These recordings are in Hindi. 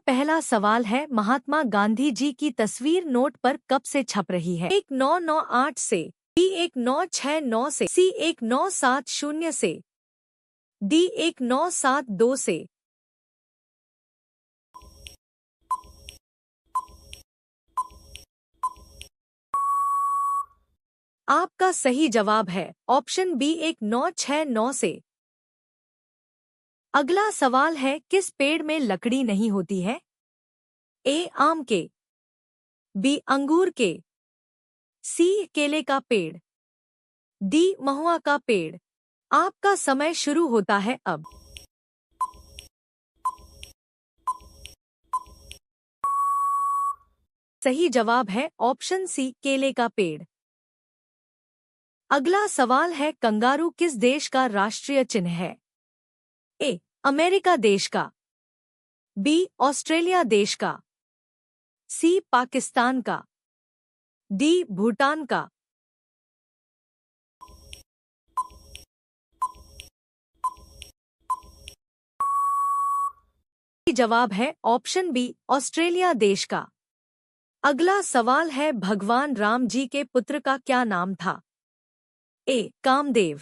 पहला सवाल है, महात्मा गांधी जी की तस्वीर नोट पर कब से छप रही है? 1998 से, बी 1969 से, सी 1970 से, डी 1972 से। आपका सही जवाब है ऑप्शन बी 1969 से। अगला सवाल है, किस पेड़ में लकड़ी नहीं होती है? ए आम के, बी अंगूर के, सी केले का पेड़, डी महुआ का पेड़। आपका समय शुरू होता है अब। सही जवाब है ऑप्शन सी केले का पेड़। अगला सवाल है, कंगारू किस देश का राष्ट्रीय चिन्ह है? ए अमेरिका देश का, बी ऑस्ट्रेलिया देश का, सी पाकिस्तान का, डी भूटान का। जवाब है ऑप्शन बी ऑस्ट्रेलिया देश का। अगला सवाल है, भगवान राम जी के पुत्र का क्या नाम था? ए कामदेव,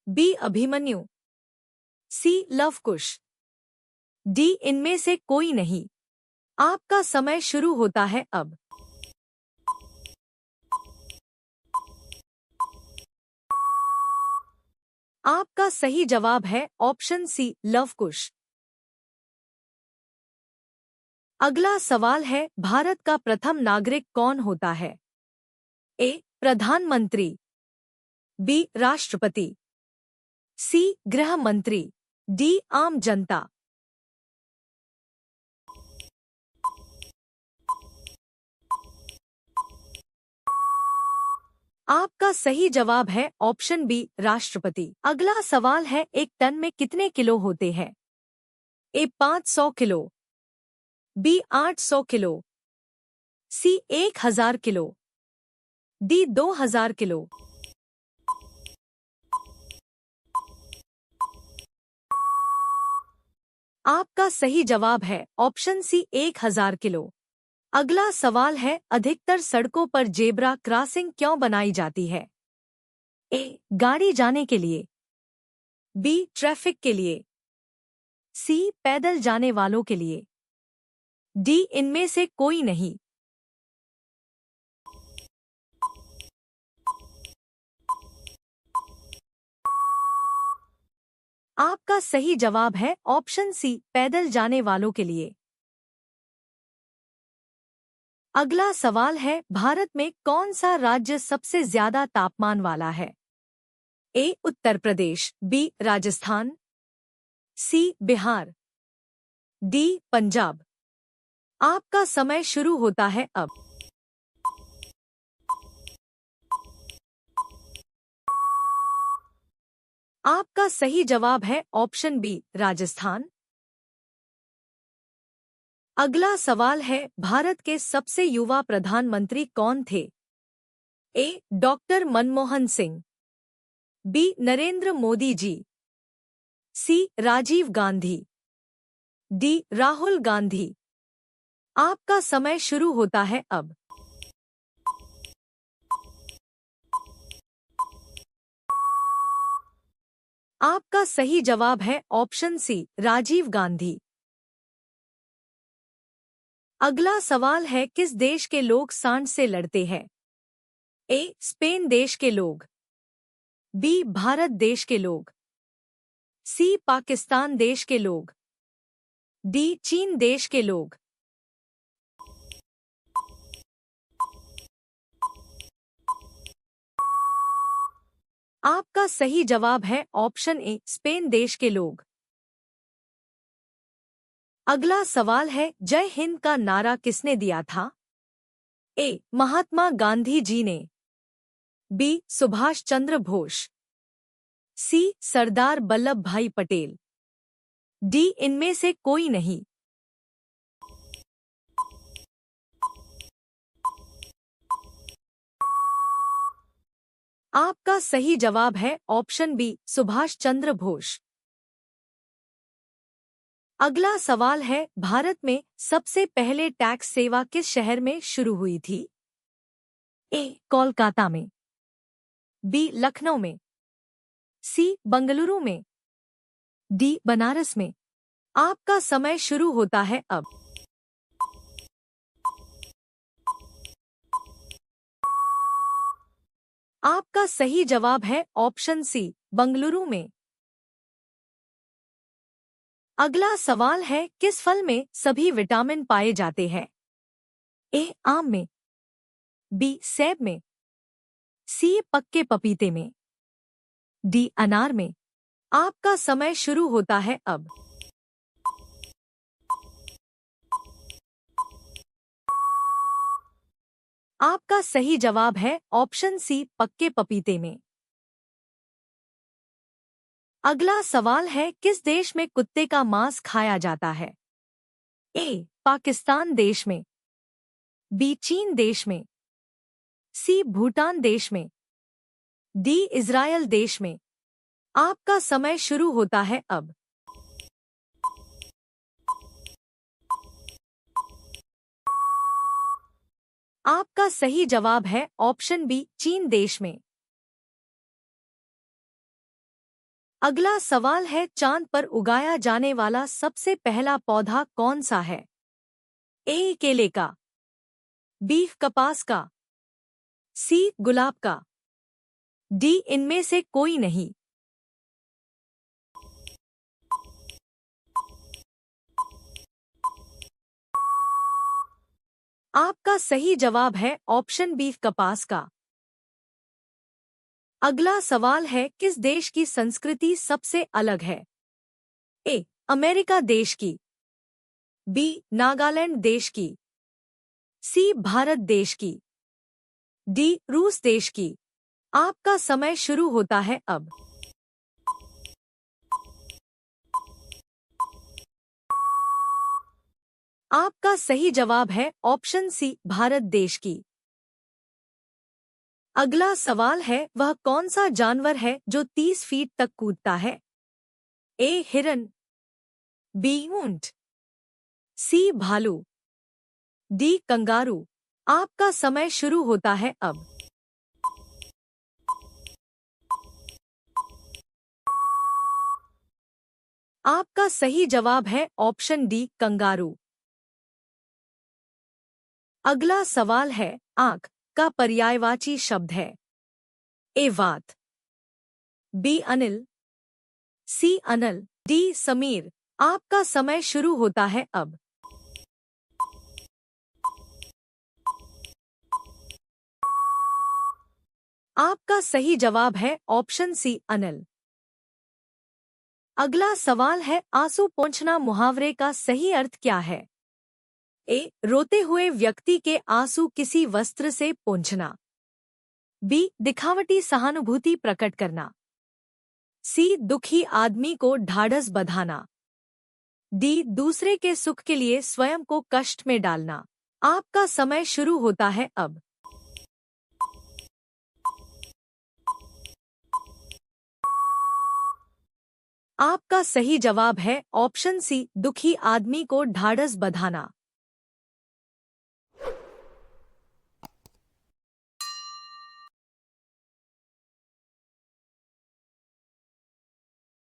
बी अभिमन्यु, सी लवकुश, डी इनमें से कोई नहीं। आपका समय शुरू होता है अब। आपका सही जवाब है ऑप्शन सी लवकुश। अगला सवाल है, भारत का प्रथम नागरिक कौन होता है? ए प्रधानमंत्री, बी राष्ट्रपति, सी गृह मंत्री, डी आम जनता। आपका सही जवाब है ऑप्शन बी राष्ट्रपति। अगला सवाल है, एक टन में कितने किलो होते हैं? ए 500 किलो, बी 800 किलो, सी 1000 किलो, डी 2000 किलो। आपका सही जवाब है ऑप्शन सी 1000 किलो। अगला सवाल है, अधिकतर सड़कों पर जेब्रा क्रॉसिंग क्यों बनाई जाती है? ए गाड़ी जाने के लिए, बी ट्रैफिक के लिए, सी पैदल जाने वालों के लिए, डी इनमें से कोई नहीं। आपका सही जवाब है ऑप्शन सी पैदल जाने वालों के लिए। अगला सवाल है, भारत में कौन सा राज्य सबसे ज्यादा तापमान वाला है? ए उत्तर प्रदेश, बी राजस्थान, सी बिहार, डी पंजाब। आपका समय शुरू होता है अब। आपका सही जवाब है ऑप्शन बी राजस्थान। अगला सवाल है, भारत के सबसे युवा प्रधानमंत्री कौन थे? ए डॉक्टर मनमोहन सिंह, बी नरेंद्र मोदी जी, सी राजीव गांधी, डी राहुल गांधी। आपका समय शुरू होता है अब। आपका सही जवाब है ऑप्शन सी राजीव गांधी। अगला सवाल है, किस देश के लोग सांड से लड़ते हैं? ए स्पेन देश के लोग, बी भारत देश के लोग, सी पाकिस्तान देश के लोग, डी चीन देश के लोग। आपका सही जवाब है ऑप्शन ए स्पेन देश के लोग। अगला सवाल है, जय हिंद का नारा किसने दिया था? ए महात्मा गांधी जी ने, बी सुभाष चंद्र बोस, सी सरदार वल्लभ भाई पटेल, डी इनमें से कोई नहीं। आपका सही जवाब है ऑप्शन बी सुभाष चंद्र बोस। अगला सवाल है, भारत में सबसे पहले टैक्स सेवा किस शहर में शुरू हुई थी? ए. कोलकाता में, बी. लखनऊ में, सी. बंगलुरु में, डी. बनारस में। आपका समय शुरू होता है अब। आपका सही जवाब है ऑप्शन सी, बंगलुरु में। अगला सवाल है, किस फल में सभी विटामिन पाए जाते हैं? ए. आम में, बी. सेब में, सी. पक्के पपीते में, डी. अनार में। आपका समय शुरू होता है अब। आपका सही जवाब है ऑप्शन सी, पक्के पपीते में। अगला सवाल है, किस देश में कुत्ते का मांस खाया जाता है? ए. पाकिस्तान देश में, बी. चीन देश में, सी. भूटान देश में, डी. इज़राइल देश में। आपका समय शुरू होता है अब। आपका सही जवाब है ऑप्शन बी, चीन देश में। अगला सवाल है, चांद पर उगाया जाने वाला सबसे पहला पौधा कौन सा है? ए. केले का, बी. कपास का, सी. गुलाब का, डी. इनमें से कोई नहीं। आपका सही जवाब है ऑप्शन बी, कपास का। अगला सवाल है, किस देश की संस्कृति सबसे अलग है? ए. अमेरिका देश की, बी. नागालैंड देश की, सी. भारत देश की, डी. रूस देश की। आपका समय शुरू होता है अब। आपका सही जवाब है ऑप्शन सी, भारत देश की। अगला सवाल है, वह कौन सा जानवर है जो 30 फीट तक कूदता है? ए. हिरन, बी. ऊंट, सी. भालू, डी. कंगारू। आपका समय शुरू होता है अब। आपका सही जवाब है ऑप्शन डी, कंगारू। अगला सवाल है, आंख का पर्यायवाची शब्द है? ए. वात, बी. अनिल, सी. अनल, डी. समीर। आपका समय शुरू होता है अब। आपका सही जवाब है ऑप्शन सी, अनल। अगला सवाल है, आंसू पोंछना मुहावरे का सही अर्थ क्या है? ए. रोते हुए व्यक्ति के आंसू किसी वस्त्र से पोंछना, बी. दिखावटी सहानुभूति प्रकट करना, सी. दुखी आदमी को ढाढ़स बंधाना, डी. दूसरे के सुख के लिए स्वयं को कष्ट में डालना। आपका समय शुरू होता है अब। आपका सही जवाब है ऑप्शन सी, दुखी आदमी को ढाढ़स बंधाना।